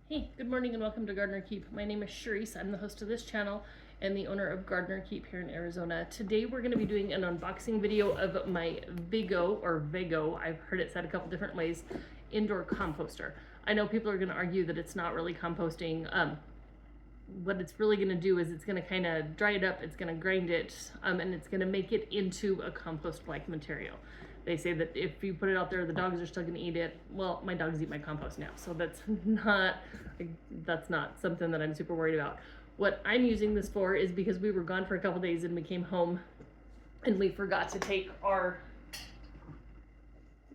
Hey, good morning and welcome to Gardener Keep. My name is Charisse. I'm the host of this channel and the owner of Gardener Keep here in Arizona. Today we're going to be doing an unboxing video of my Vego, I've heard it said a couple different ways, indoor composter. I know people are going to argue that it's not really composting. What it's really going to do is it's going to kind of dry it up, it's going to grind it, and it's going to make it into a compost-like material. They say that if you put it out there, the dogs are still going to eat it. Well, my dogs eat my compost now, so that's not something that I'm super worried about. What I'm using this for is because we were gone for a couple days and we came home and we forgot to take our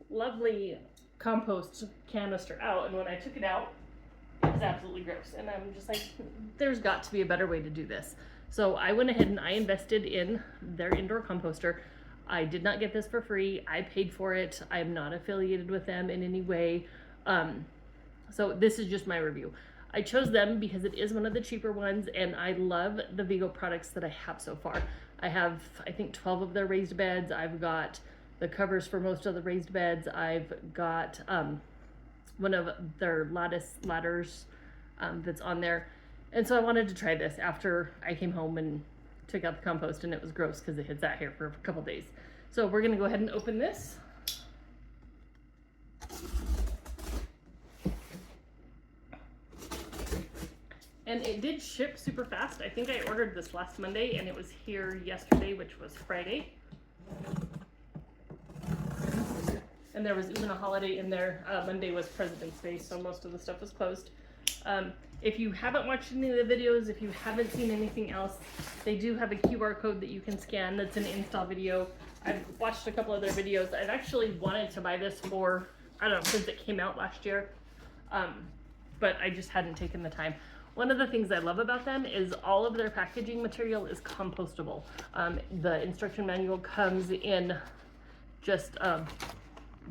lovely compost canister out, and when I took it out, it was absolutely gross, and I'm just like, there's got to be a better way to do this. So I went ahead and I invested in their indoor composter. I did not get this for free. I paid for it. I'm not affiliated with them in any way. So this is just my review. I chose them because it is one of the cheaper ones, and I love the Vego products that I have so far. I have, I think, 12 of their raised beds. I've got the covers for most of the raised beds. I've got one of their lattice ladders that's on there. And so I wanted to try this after I came home and took out the compost, and it was gross because it had sat here for a couple days. So we're gonna go ahead and open this. And it did ship super fast. I think I ordered this last Monday and it was here yesterday, which was Friday. And there was even a holiday in there. Monday was President's Day, so most of the stuff was closed. If you haven't watched any of the videos, if you haven't seen anything else, they do have a QR code that you can scan that's an install video. I've watched a couple of their videos. I've actually wanted to buy this for, I don't know, since it came out last year, but I just hadn't taken the time. One of the things I love about them is all of their packaging material is compostable. The instruction manual comes in just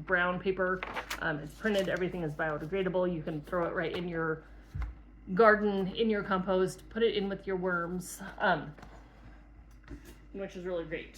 brown paper. It's printed, everything is biodegradable. You can throw it right in your garden, in your compost, put it in with your worms, which is really great.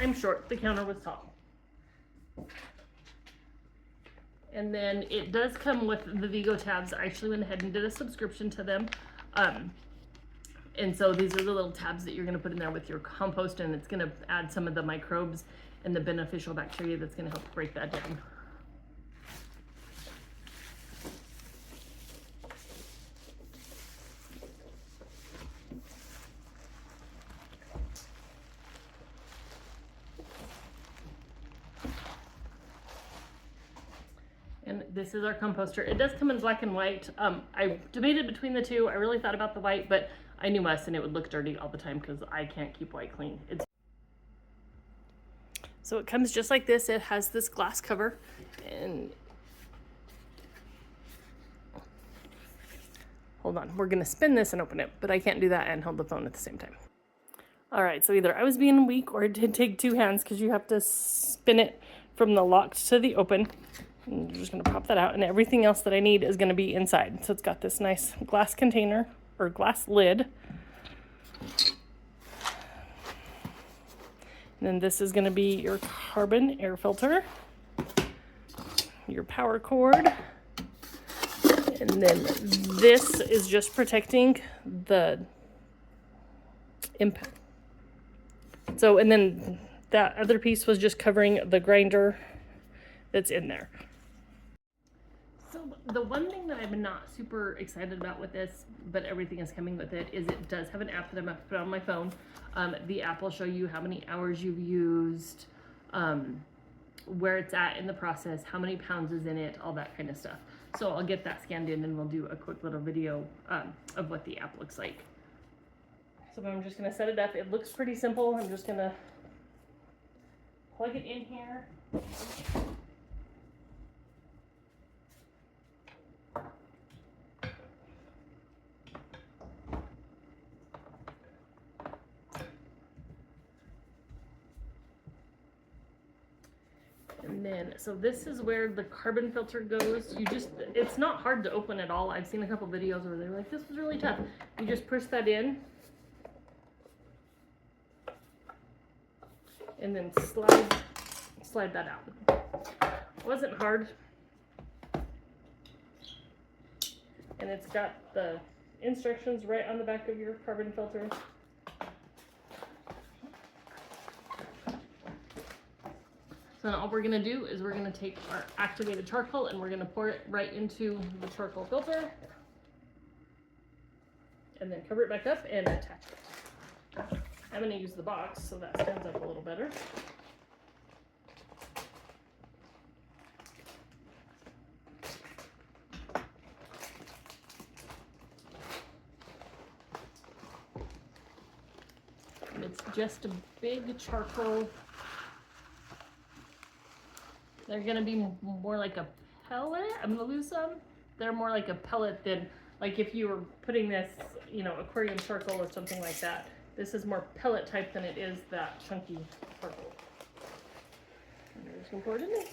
I'm short, the counter was tall. And then it does come with the Vego tabs. I actually went ahead and did a subscription to them. And so these are the little tabs that you're gonna put in there with your compost, and it's gonna add some of the microbes and the beneficial bacteria that's gonna help break that down. And this is our composter. It does come in black and white. I debated between the two. I really thought about the white, but I knew us and it would look dirty all the time because I can't keep white clean. So it comes just like this. It has this glass cover, and hold on, we're gonna spin this and open it, but I can't do that and hold the phone at the same time. All right, so either I was being weak or it did take two hands because you have to spin it from the locked to the open. I'm just gonna pop that out, and everything else that I need is gonna be inside. So it's got this nice glass container or glass lid. And then this is gonna be your carbon air filter, your power cord, and then this is just protecting the impact. So, and then that other piece was just covering the grinder that's in there. So the one thing that I'm not super excited about with this, but everything is coming with it, is it does have an app that I'm going to put on my phone. The app will show you how many hours you've used, where it's at in the process, how many pounds is in it, all that kind of stuff. So I'll get that scanned in and we'll do a quick little video of what the app looks like. So I'm just going to set it up. It looks pretty simple. I'm just going to plug it in here. then, so this is where the carbon filter goes. It's not hard to open at all. I've seen a couple videos where they're like, this was really tough. You just push that in and then slide that out. It wasn't hard. And it's got the instructions right on the back of your carbon filter. So now all we're gonna do is we're gonna take our activated charcoal and we're gonna pour it right into the charcoal filter. And then cover it back up and attach it. I'm gonna use the box so that stands up a little better. And it's just a big charcoal. They're gonna be more like a pellet. I'm gonna lose some. They're more like a pellet than, like if you were putting this, you know, aquarium charcoal or something like that. This is more pellet type than it is that chunky charcoal. And we're just gonna pour it in there.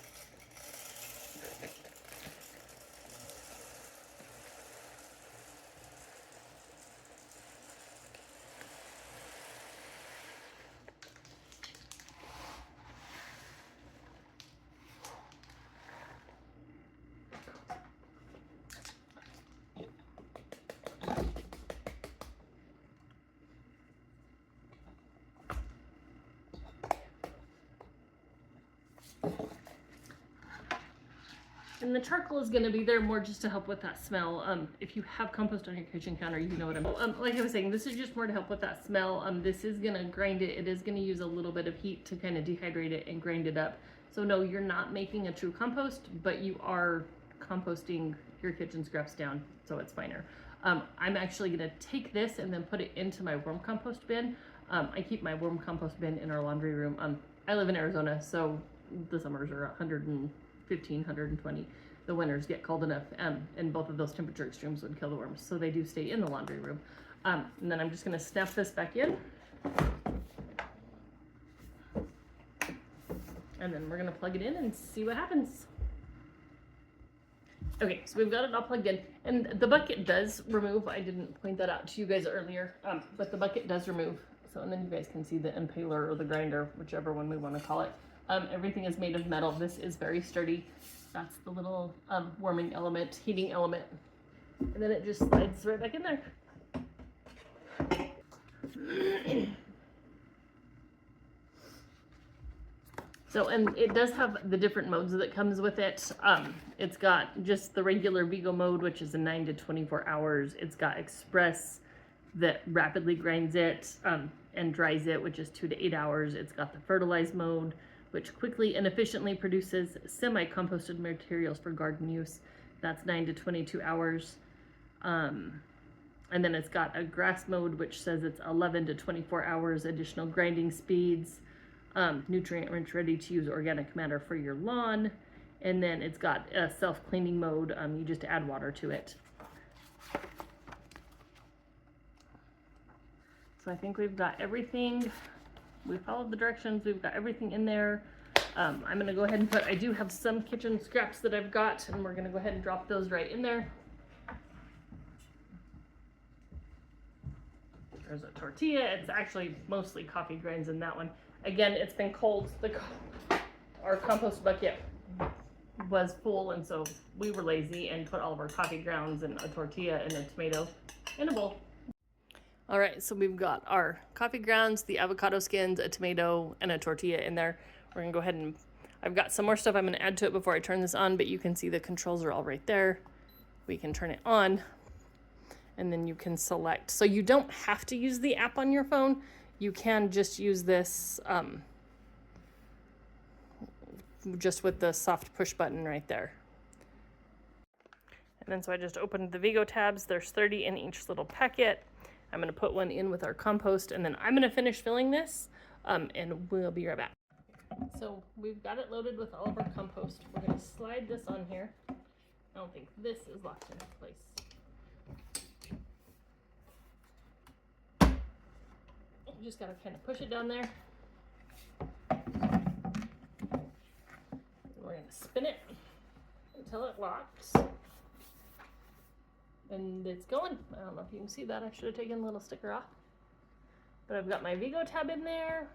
And the charcoal is going to be there more just to help with that smell. If you have compost on your kitchen counter, you know what I'm like I was saying, this is just more to help with that smell. This is going to grind it. It is going to use a little bit of heat to kind of dehydrate it and grind it up. So no, you're not making a true compost, but you are composting your kitchen scraps down, so it's finer. I'm actually going to take this and then put it into my worm compost bin. I keep my worm compost bin in our laundry room. I live in Arizona, so the summers are 115, 120. The winters get cold enough, and both of those temperature extremes would kill the worms, so they do stay in the laundry room. And then I'm just going to snap this back in. And then we're going to plug it in and see what happens. Okay, so we've got it all plugged in, and the bucket does remove. I didn't point that out to you guys earlier, but the bucket does remove. So, and then you guys can see the impaler or the grinder, whichever one we want to call it. Everything is made of metal. This is very sturdy. That's the little warming element, heating element. And then it just slides right back in there. So, and it does have the different modes that comes with it. It's got just the regular Vego mode, which is a 9 to 24 hours. It's got Express that rapidly grinds it and dries it, which is 2 to 8 hours. It's got the fertilize mode, which quickly and efficiently produces semi-composted materials for garden use. That's 9 to 22 hours. And then it's got a grass mode, which says it's 11 to 24 hours, additional grinding speeds, nutrient-rich, ready-to-use organic matter for your lawn. And then it's got a self-cleaning mode. You just add water to it. So I think we've got everything. We followed the directions. We've got everything in there. I'm going to go ahead and I do have some kitchen scraps that I've got, and we're going to go ahead and drop those right in there. There's a tortilla. It's actually mostly coffee grinds in that one. Again, it's been cold. Our compost bucket was full, and so we were lazy and put all of our coffee grounds and a tortilla and a tomato in a bowl. All right, so we've got our coffee grounds, the avocado skins, a tomato, and a tortilla in there. We're gonna go ahead and, I've got some more stuff I'm gonna add to it before I turn this on, but you can see the controls are all right there. We can turn it on, and then you can select. So you don't have to use the app on your phone. You can just use this just with the soft push button right there. And then so I just opened the Vego tabs. There's 30 in each little packet. I'm going to put one in with our compost, and then I'm going to finish filling this, and we'll be right back. So we've got it loaded with all of our compost. We're going to slide this on here. I don't think this is locked into place. You just got to kind of push it down there. And we're going spin it until it locks. And it's going. I don't know if you can see that. I should have taken a little sticker off. But I've got my Vego tab in there.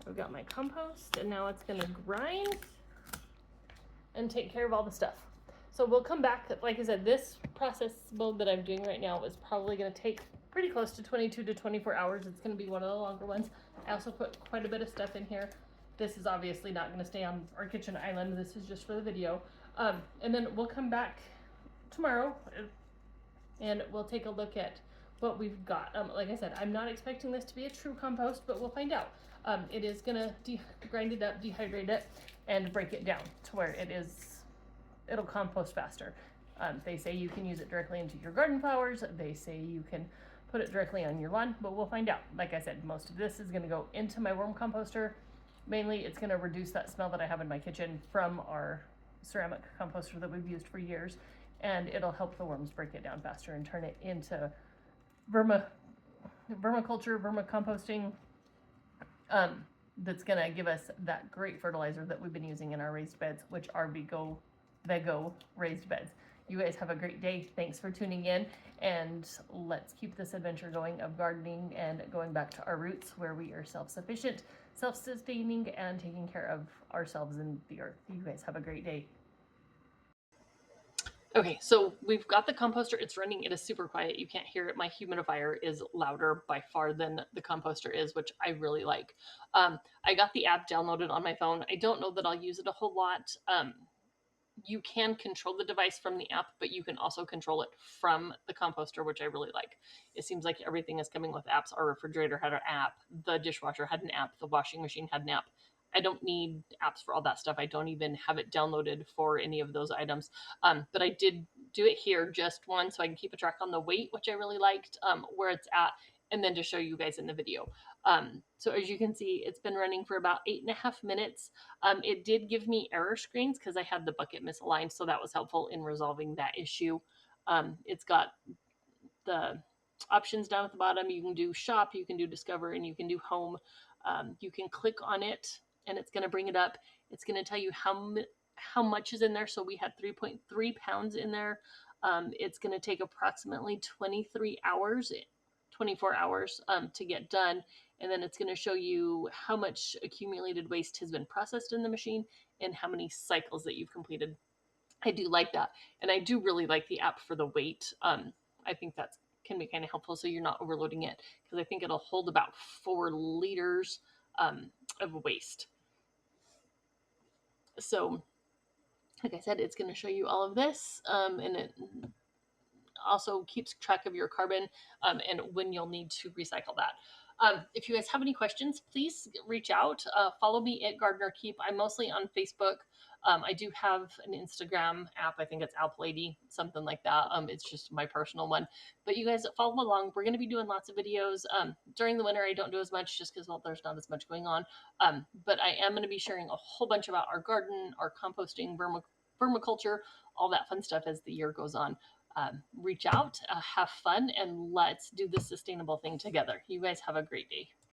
I've got my compost, and now it's gonna grind and take care of all the stuff. So we'll come back. Like I said, this process mode that I'm doing right now is probably gonna take pretty close to 22 to 24 hours. It's gonna be one of the longer ones. I also put quite a bit of stuff in here. This is obviously not gonna stay on our kitchen island. This is just for the video. And then we'll come back tomorrow and we'll take a look at what we've got. Like I said, I'm not expecting this to be a true compost, but we'll find out. It is gonna grind it up, dehydrate it, and break it down to where it'll compost faster. They say you can use it directly into your garden flowers. They say you can put it directly on your lawn, but we'll find out. Like I said, most of this is gonna go into my worm composter. Mainly, it's gonna reduce that smell that I have in my kitchen from our ceramic composter that we've used for years, and it'll help the worms break it down faster and turn it into vermiculture, vermicomposting, that's gonna give us that great fertilizer that we've been using in our raised beds, which are Vego raised beds. You guys have a great day. Thanks for tuning in, and let's keep this adventure going of gardening and going back to our roots where we are self-sufficient, self-sustaining, and taking care of ourselves and the earth. You guys have a great day. Okay, so we've got the composter. It's running. It is super quiet. You can't hear it. My humidifier is louder by far than the composter is, which I really like. I got the app downloaded on my phone. I don't know that I'll use it a whole lot. You can control the device from the app, but you can also control it from the composter, which I really like. It seems like everything is coming with apps. Our refrigerator had an app. The dishwasher had an app. The washing machine had an app. I don't need apps for all that stuff. I don't even have it downloaded for any of those items. But I did do it here just once so I can keep a track on the weight, which I really liked, where it's at, and then to show you guys in the video. So as you can see, it's been running for about 8.5 minutes. It did give me error screens because I had the bucket misaligned, so that was helpful in resolving that issue. It's got the options down at the bottom. You can do shop, you can do discover, and you can do home. You can click on it and it's going to bring it up. It's going to tell you how much is in there. So we had 3.3 pounds in there. It's going to take approximately 24 hours to get done. And then it's going to show you how much accumulated waste has been processed in the machine and how many cycles that you've completed. I do like that. And I do really like the app for the weight. I think that can be kind of helpful so you're not overloading it, because I think it'll hold about 4 liters of waste. So, like I said, it's going to show you all of this, and it also keeps track of your carbon and when you'll need to recycle that. If you guys have any questions, please reach out. Follow me at Gardener Keep. I'm mostly on Facebook. I do have an Instagram app. I think it's Alp Lady, something like that. It's just my personal one. But you guys follow along. We're going to be doing lots of videos. During the winter, I don't do as much just because, well, there's not as much going on. But I am going to be sharing a whole bunch about our garden, our composting, vermiculture, all that fun stuff as the year goes on. Reach out, have fun, and let's do this sustainable thing together. You guys have a great day.